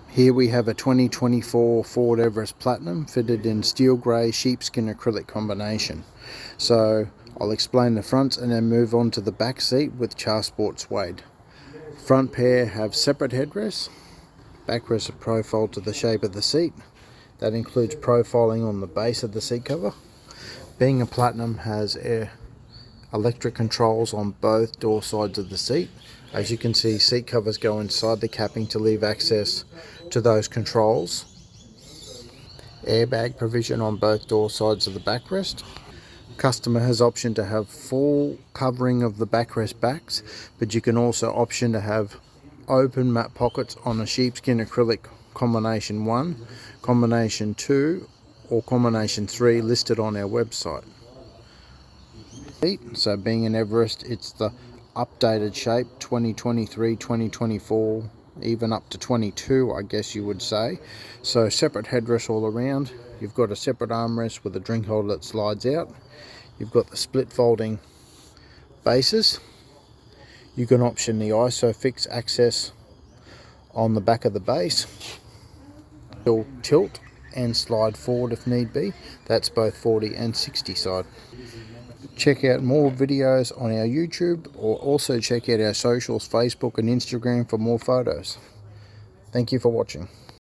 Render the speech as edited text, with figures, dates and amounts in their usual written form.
Here we have a 2024 Ford Everest Platinum fitted in steel grey sheepskin acrylic combination. So I'll explain the front and then move on to the back seat with Sport suede. Front pair have separate headrests. Backrests are profiled to the shape of the seat. That includes profiling on the base of the seat cover. Being a Platinum has electric controls on both door sides of the seat. As you can see, seat covers go inside the capping to leave access to those controls. Airbag provision on both door sides of the backrest. Customer has option to have full covering of the backrest backs, but you can also option to have open mat pockets on a sheepskin acrylic combination 1, combination 2 or combination 3 listed on our website. So being an Everest, it's the updated shape 2023, 2024, even up to 22 I guess you would say. So separate headrests all around. You've got a separate armrest with a drink holder that slides out. You've got the split folding bases. You can option the ISOFIX access on the back of the base. It'll tilt and slide forward if need be. That's both 40 and 60 side. Check out more videos on our YouTube, or also check out our socials, Facebook and Instagram, for more photos. Thank you for watching.